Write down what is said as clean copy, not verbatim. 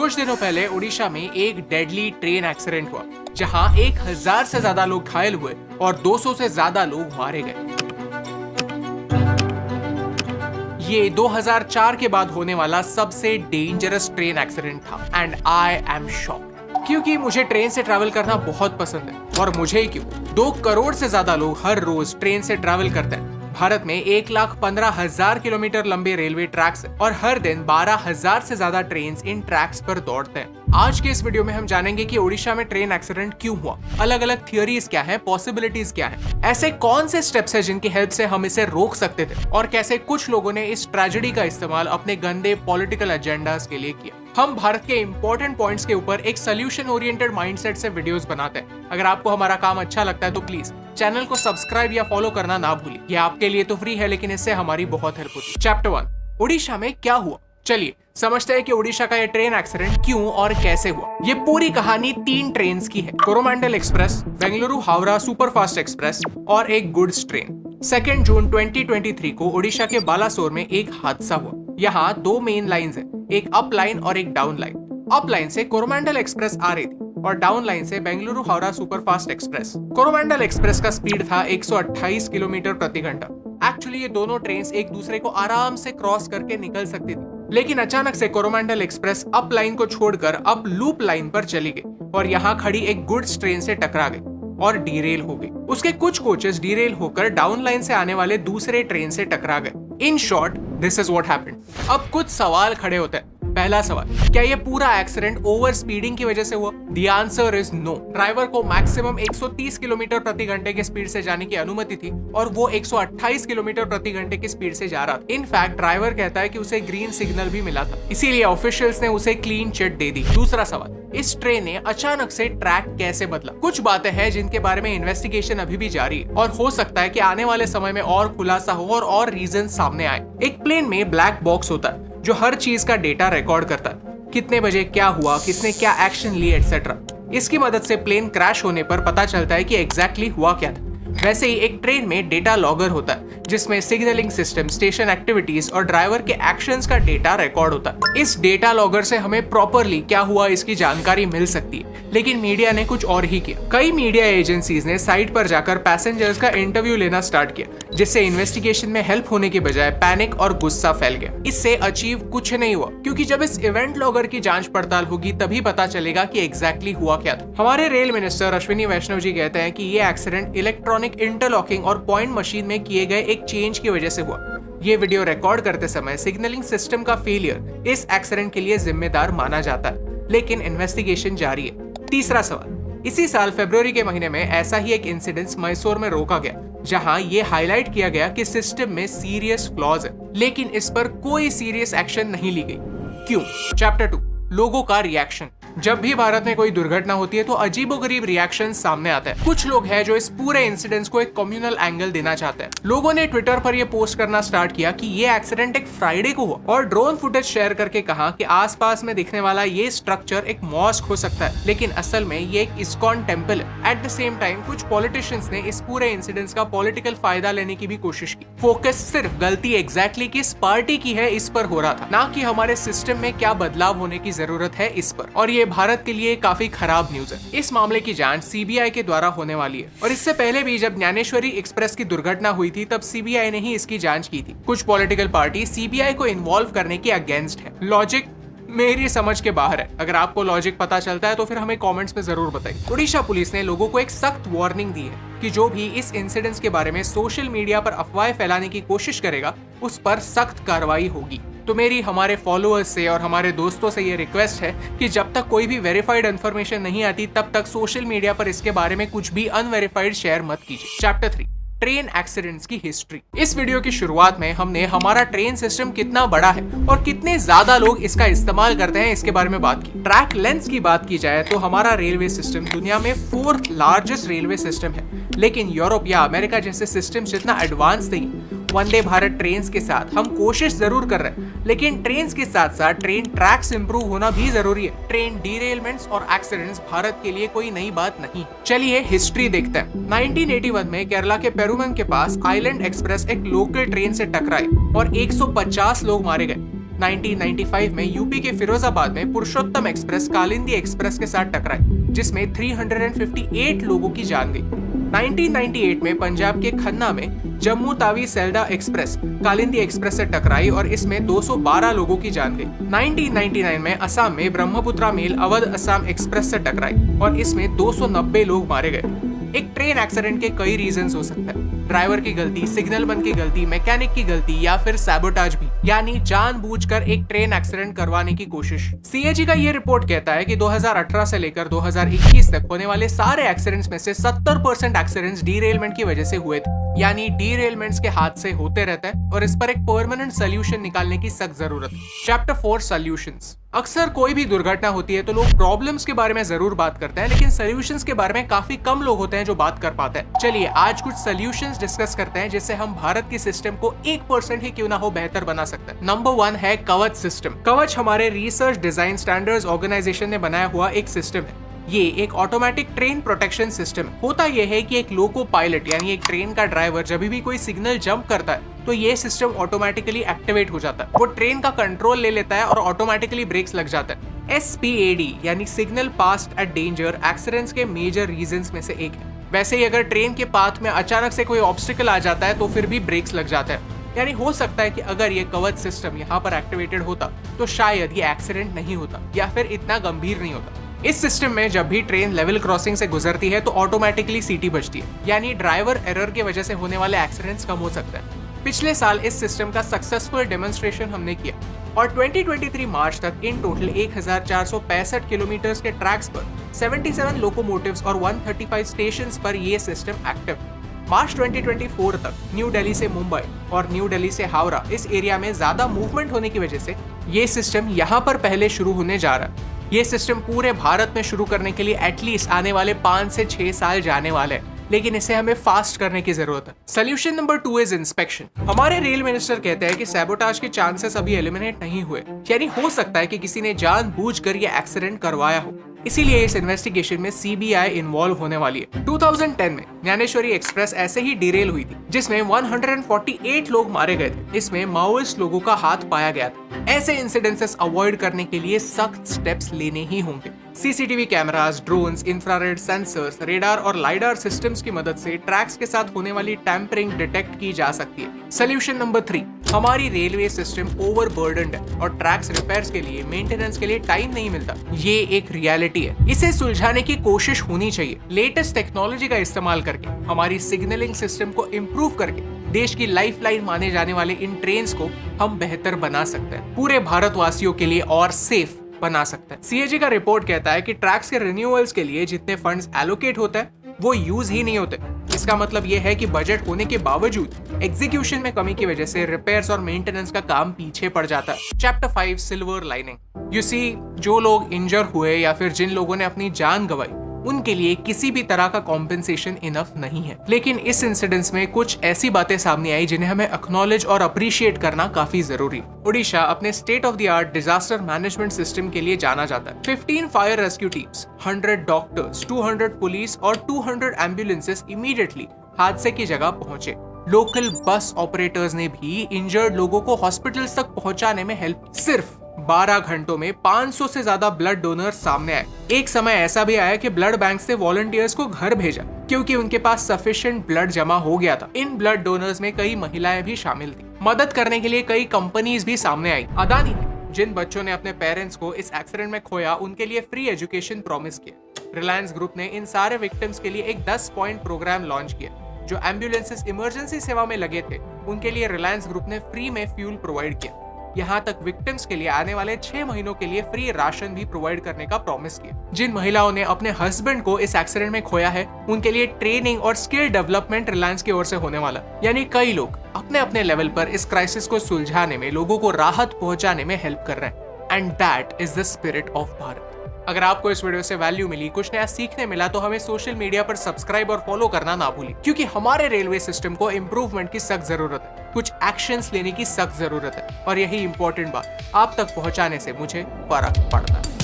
कुछ दिनों पहले उड़ीसा में एक डेडली ट्रेन एक्सीडेंट हुआ जहां 1000 से ज्यादा लोग घायल हुए और 200 से ज्यादा लोग मारे गए। ये 2004 के बाद होने वाला सबसे डेंजरस ट्रेन एक्सीडेंट था एंड आई एम शॉक्ड क्योंकि मुझे ट्रेन से ट्रैवल करना बहुत पसंद है और मुझे ही क्यों 2 करोड़ से ज्यादा लोग हर रोज ट्रेन से ट्रैवल करते हैं। भारत में 1,15,000 किलोमीटर लंबे रेलवे ट्रैक्स और हर दिन 12,000 से ज्यादा ट्रेन इन ट्रैक्स पर दौड़ते हैं। आज के इस वीडियो में हम जानेंगे कि ओडिशा में ट्रेन एक्सीडेंट क्यों हुआ, अलग अलग थियरीज क्या है, पॉसिबिलिटीज क्या है, ऐसे कौन से स्टेप्स है जिनकी हेल्प से हम इसे रोक सकते थे और कैसे कुछ लोगों ने इस ट्रेजेडी का इस्तेमाल अपने गंदे पॉलिटिकल एजेंडास के लिए किया। हम भारत के इंपॉर्टेंट पॉइंट्स के ऊपर एक सोल्यूशन ओरिएंटेड माइंडसेट से वीडियोस बनाते हैं। अगर आपको हमारा काम अच्छा लगता है तो प्लीज चैनल को सब्सक्राइब या फॉलो करना ना भूलिए। ये आपके लिए तो फ्री है लेकिन इससे हमारी बहुत हेल्प होती है। चैप्टर 1, उड़ीसा में क्या हुआ। चलिए समझते हैं कि उड़ीसा का ये ट्रेन एक्सीडेंट क्यों और कैसे हुआ। ये पूरी कहानी 3 ट्रेन की है, Coromandel express, Bengaluru Howrah superfast express और एक गुड्स ट्रेन। 2 जून 2023 को उड़ीसा के बालासोर में एक हादसा हुआ। यहाँ 2 मेन लाइन्स है, एक अप लाइन और एक डाउन लाइन। अप लाइन से कोरोमंडल एक्सप्रेस आ रही थी और डाउन लाइन से Bengaluru Howrah superfast express. Coromandel express का स्पीड था 128 किलोमीटर प्रति घंटा। एक्चुअली ये दोनों ट्रेन एक दूसरे को आराम से क्रॉस करके निकल सकती थी, लेकिन अचानक से कोरोमंडल एक्सप्रेस अप लाइन को छोड़कर अप लूप लाइन पर चली गई और यहाँ खड़ी एक गुड्स ट्रेन से टकरा गई और डीरेल हो गई। उसके कुछ कोचेस डीरेल होकर डाउन लाइन से आने वाले दूसरे ट्रेन से टकरा गए। In short this is what happened. अब कुछ सवाल खड़े होते हैं। पहला सवाल, क्या ये पूरा एक्सीडेंट ओवर स्पीडिंग की वजह से हुआ? The answer is no. Driver को मैक्सिमम 130 किलोमीटर प्रति घंटे की स्पीड से जाने की अनुमति थी और वो 128 किलोमीटर प्रति घंटे की स्पीड से जा रहा था। इनफैक्ट ड्राइवर कहता है कि उसे ग्रीन सिग्नल भी मिला था, इसीलिए ऑफिशियल्स ने उसे क्लीन चिट दे दी। दूसरा सवाल, इस ट्रेन ने अचानक से ट्रैक कैसे बदला? कुछ बातें हैं जिनके बारे में इन्वेस्टिगेशन अभी भी जारी है और हो सकता है कि आने वाले समय में और खुलासा हो और रीजन सामने आए। एक प्लेन में ब्लैक बॉक्स होता है जो हर चीज का डेटा रिकॉर्ड करता है, कितने बजे क्या हुआ, किसने क्या एक्शन लिए एटसेट्रा। इसकी मदद से प्लेन क्रैश होने पर पता चलता है कि एग्जैक्टली हुआ क्या था। वैसे ही एक ट्रेन में डेटा लॉगर होता है जिसमें सिग्नलिंग सिस्टम, स्टेशन एक्टिविटीज और ड्राइवर के एक्शंस का डेटा रिकॉर्ड होता है। इस डेटा लॉगर से हमें प्रॉपरली क्या हुआ इसकी जानकारी मिल सकती है, लेकिन मीडिया ने कुछ और ही किया। कई मीडिया एजेंसीज ने साइट पर जाकर पैसेंजर्स का इंटरव्यू लेना स्टार्ट किया, जिससे इन्वेस्टिगेशन में हेल्प होने के बजाय पैनिक और गुस्सा फैल गया। इससे अचीव कुछ नहीं हुआ क्योंकि जब इस इवेंट लॉगर की जांच पड़ताल होगी तभी पता चलेगा कि एग्जैक्टली हुआ क्या था। हमारे रेल मिनिस्टर अश्विनी वैष्णव जी कहते हैं कि ये एक्सीडेंट इलेक्ट्रॉनिक इंटरलॉकिंग और पॉइंट मशीन में किए गए एक चेंज की वजह से हुआ। ये वीडियो रिकॉर्ड करते समय सिग्नलिंग सिस्टम का फेलियर इस एक्सीडेंट के लिए जिम्मेदार माना जाता है, लेकिन इन्वेस्टिगेशन जारी है। तीसरा सवाल, इसी साल फरवरी के महीने में ऐसा ही एक इंसिडेंट मैसूर में रोका गया जहां ये हाईलाइट किया गया कि सिस्टम में सीरियस फ्लॉज है, लेकिन इस पर कोई सीरियस एक्शन नहीं ली गई। क्यों? चैप्टर 2, लोगों का रिएक्शन। जब भी भारत में कोई दुर्घटना होती है तो अजीबोगरीब रिएक्शन सामने आता है। कुछ लोग हैं जो इस पूरे इंसिडेंट को एक कम्युनल एंगल देना चाहते हैं। लोगों ने ट्विटर पर ये पोस्ट करना स्टार्ट किया कि ये एक्सीडेंट एक फ्राइडे को हुआ और ड्रोन फुटेज शेयर करके कहा कि आसपास में दिखने वाला ये स्ट्रक्चर एक मॉस्क हो सकता है, लेकिन असल में ये एक इस्कॉन टेम्पल है। एट द सेम टाइम कुछ पॉलिटिशियंस ने इस पूरे इंसिडेंट का पॉलिटिकल फायदा लेने की भी कोशिश की। फोकस सिर्फ गलती एग्जैक्टली किस पार्टी की है इस पर हो रहा था, ना कि हमारे सिस्टम में क्या बदलाव होने की जरूरत है इस पर। और ये भारत के लिए काफी खराब न्यूज है। इस मामले की जांच सीबीआई के द्वारा होने वाली है और इससे पहले भी जब ज्ञानेश्वरी एक्सप्रेस की दुर्घटना हुई थी तब सीबीआई ने ही इसकी जांच की थी। कुछ पॉलिटिकल पार्टी सीबीआई को इन्वॉल्व करने के अगेंस्ट है। लॉजिक मेरी समझ के बाहर है। अगर आपको लॉजिक पता चलता है तो फिर हमें कमेंट्स में जरूर बताइए। उड़ीसा पुलिस ने लोगों को एक सख्त वार्निंग दी है कि जो भी इस इंसिडेंट के बारे में सोशल मीडिया पर अफवाहें फैलाने की कोशिश करेगा उस पर सख्त कार्रवाई होगी। तो मेरी हमारे फॉलोअर्स से और हमारे दोस्तों से ये रिक्वेस्ट है कि जब तक कोई भी वेरीफाइड इन्फॉर्मेशन नहीं आती तब तक सोशल मीडिया पर इसके बारे में कुछ भी अनवेरीफाइड शेयर मत कीजिए। चैप्टर 3, ट्रेन एक्सीडेंट्स की हिस्ट्री। इस वीडियो की शुरुआत में हमने हमारा ट्रेन सिस्टम कितना बड़ा है और कितने ज्यादा लोग इसका इस्तेमाल करते हैं इसके बारे में बात की। ट्रैक लेंथ की बात की जाए तो हमारा रेलवे सिस्टम दुनिया में 4th लार्जेस्ट रेलवे सिस्टम है, लेकिन यूरोप या अमेरिका जैसे सिस्टम जितना एडवांस नहीं। वंदे भारत ट्रेन के साथ हम कोशिश जरूर कर रहे हैं, लेकिन ट्रेन के साथ साथ ट्रेन ट्रैक्स इंप्रूव होना भी जरूरी है। ट्रेन डीरेलमेंट्स और एक्सीडेंट्स भारत के लिए कोई नई बात नहीं। चलिए हिस्ट्री देखते हैं। 1981 में केरला के पेरुमन के पास आइलैंड एक्सप्रेस एक लोकल ट्रेन से टकराई और 150 लोग मारे गए। 1995 में यूपी के फिरोजाबाद में पुरुषोत्तम एक्सप्रेस कालिंदी एक्सप्रेस के साथ टकराई, जिसमें 358 लोगों की जान गई। 1998 में पंजाब के खन्ना में Jammu Tawi Selda express Kalindi express से टकराई और इसमें 212 लोगों की जान गई। 1999 में असम में ब्रह्मपुत्रा मेल अवध असम एक्सप्रेस से टकराई और इसमें 290 लोग मारे गए। एक ट्रेन एक्सीडेंट के कई रीजंस हो सकते हैं, ड्राइवर की गलती, सिग्नल मैन की गलती, मैकेनिक की गलती या फिर सैबोटाज भी, यानी जानबूझकर एक ट्रेन एक्सीडेंट करवाने की कोशिश। सीएजी का ये रिपोर्ट कहता है कि 2018 से लेकर 2021 तक होने वाले सारे एक्सीडेंट्स में से 70% एक्सीडेंट्स डीरेलमेंट की वजह से हुए थे, यानी डीरेलमेंट्स के हादसे होते रहते हैं और इस पर एक परमानेंट सोल्यूशन निकालने की सख्त जरूरत है। Chapter 4 solutions. अक्सर कोई भी दुर्घटना होती है तो लोग प्रॉब्लम्स के बारे में जरूर बात करते हैं, लेकिन सॉल्यूशंस के बारे में काफी कम लोग होते हैं जो बात कर पाते हैं। चलिए आज कुछ सॉल्यूशंस डिस्कस करते हैं जिससे हम भारत की सिस्टम को 1% ही क्यों ना हो बेहतर बना सकते हैं। नंबर 1 है कवच सिस्टम। कवच हमारे रिसर्च डिजाइन स्टैंडर्ड्स ऑर्गेनाइजेशन ने बनाया हुआ एक सिस्टम है। ये एक ऑटोमेटिक ट्रेन प्रोटेक्शन सिस्टम है। होता यह है कि एक लोको पायलट यानी एक ट्रेन का ड्राइवर जब भी कोई सिग्नल जंप करता है तो ये सिस्टम ऑटोमेटिकली एक्टिवेट हो जाता है। वो ट्रेन का कंट्रोल ले लेता है और ऑटोमेटिकली ब्रेक्स लग जाता है। SPAD यानी signal passed at danger accidents के मेजर रीजंस में से एक है। वैसे ही अगर ट्रेन के पाथ में अचानक से कोई ऑब्स्टिकल आ जाता है तो फिर भी ब्रेक्स लग जाता है। यानी हो सकता है कि अगर ये कवच सिस्टम यहाँ पर एक्टिवेटेड होता तो शायद ये एक्सीडेंट नहीं होता या फिर इतना गंभीर नहीं होता। इस सिस्टम में जब भी ट्रेन लेवल क्रॉसिंग से गुजरती है तो ऑटोमेटिकली सीटी बजती है, यानी ड्राइवर एरर की वजह से होने वाले एक्सीडेंट्स कम हो सकते हैं। पिछले साल इस सिस्टम का सक्सेसफुल डेमोन्स्ट्रेशन हमने किया और 2023 मार्च तक इन टोटल 1465 किलोमीटर के ट्रैक्स पर 77 लोकोमोटिव्स और 135 स्टेशंस पर ये सिस्टम एक्टिव है। मार्च 2024 तक न्यू दिल्ली से मुंबई और न्यू दिल्ली से हावड़ा इस एरिया में ज्यादा मूवमेंट होने की वजह से ये सिस्टम यहाँ पर पहले शुरू होने जा रहा है। ये सिस्टम पूरे भारत में शुरू करने के लिए एटलीस्ट आने वाले 5 से 6 साल जाने वाले हैं, लेकिन इसे हमें फास्ट करने की जरूरत है। Solution number 2 is inspection. हमारे रेल मिनिस्टर कहते हैं कि सैबोटाज के चांसेस अभी एलिमिनेट नहीं हुए, यानी हो सकता है कि किसी ने जानबूझकर ये एक्सीडेंट करवाया हो। इसीलिए इस इन्वेस्टिगेशन में CBI इन्वॉल्व होने वाली है। 2010 में ज्ञानेश्वरी एक्सप्रेस ऐसे ही डिरेल हुई थी, जिसमें 148 लोग मारे गए थे। इसमें माओइस्ट लोगों का हाथ पाया गया था। ऐसे इंसिडेंसेस अवॉइड करने के लिए सख्त स्टेप्स लेने ही होंगे। CCTV cameras, drones, infrared sensors, radar और लाइडार सिस्टम्स की मदद से ट्रैक्स के साथ होने वाली टैंपरिंग डिटेक्ट की जा सकती है। सोल्यूशन नंबर 3, हमारी रेलवे सिस्टम ओवरबर्डन्ड है और ट्रैक्स रिपेयर्स के लिए, मेंटेनेंस के लिए टाइम नहीं मिलता। ये एक रियलिटी है, इसे सुलझाने की कोशिश होनी चाहिए। लेटेस्ट टेक्नोलॉजी का इस्तेमाल करके, हमारी सिग्नलिंग सिस्टम को इम्प्रूव करके देश की लाइफलाइन माने जाने वाले इन ट्रेन्स को हम बेहतर बना सकते हैं, पूरे भारतवासियों के लिए और सेफ बना सकते हैं। CAG का रिपोर्ट कहता है कि ट्रैक्स के रिन्यूअल्स के लिए जितने फंड्स एलोकेट होते हैं वो यूज ही नहीं होते। इसका मतलब ये है कि बजट होने के बावजूद एग्जीक्यूशन में कमी की वजह से रिपेयर्स और मेंटेनेंस का काम पीछे पड़ जाता है। Chapter 5 silver lining. You see, जो लोग इंजर हुए या फिर जिन लोगों ने अपनी जान गंवाई उनके लिए किसी भी तरह का कॉम्पेंसेशन इनफ नहीं है, लेकिन इस इंसिडेंट्स में कुछ ऐसी बातें सामने आई जिन्हें हमें एक्नॉलेज और अप्रिशिएट करना काफी जरूरी है। ओडिशा अपने state of the art disaster management system के लिए जाना जाता है। 15 fire rescue teams, 100 doctors, 200 police और 200 एम्बुलेंसेस इमीडिएटली हादसे की जगह पहुंचे। लोकल बस ऑपरेटर्स ने भी इंजर्ड लोगों को हॉस्पिटल्स तक पहुंचाने में हेल्प। सिर्फ 12 घंटों में 500 से ज्यादा ब्लड डोनर्स सामने आए। एक समय ऐसा भी आया कि ब्लड बैंक से वॉलंटियर्स को घर भेजा क्योंकि उनके पास सफिशिएंट ब्लड जमा हो गया था। इन ब्लड डोनर्स में कई महिलाएं भी शामिल थी। मदद करने के लिए कई कंपनीज भी सामने आई। अदानी ने जिन बच्चों ने अपने पेरेंट्स को इस एक्सीडेंट में खोया उनके लिए फ्री एजुकेशन प्रॉमिस किया। रिलायंस ग्रुप ने इन सारे विक्टिम्स के लिए एक 10 पॉइंट प्रोग्राम लॉन्च किया। जो एम्बुलेंसेस इमरजेंसी सेवा में लगे थे उनके लिए रिलायंस ग्रुप ने फ्री में फ्यूल प्रोवाइड किया। यहाँ तक विक्टिम्स के लिए आने वाले 6 महीनों के लिए फ्री राशन भी प्रोवाइड करने का प्रॉमिस किया। जिन महिलाओं ने अपने हस्बैंड को इस एक्सीडेंट में खोया है उनके लिए ट्रेनिंग और स्किल डेवलपमेंट रिलायंस की ओर से होने वाला। यानी कई लोग अपने अपने लेवल पर इस क्राइसिस को सुलझाने में, लोगों को राहत पहुंचाने में हेल्प कर रहे हैं। And that is the spirit of Bharat. अगर आपको इस वीडियो से वैल्यू मिली, कुछ नया सीखने मिला, तो हमें सोशल मीडिया पर सब्सक्राइब और फॉलो करना ना भूलिए, क्योंकि हमारे रेलवे सिस्टम को इम्प्रूवमेंट की सख्त जरूरत है। कुछ एक्शंस लेने की सख्त जरूरत है और यही इंपॉर्टेंट बात आप तक पहुंचाने से मुझे फर्क पड़ता है।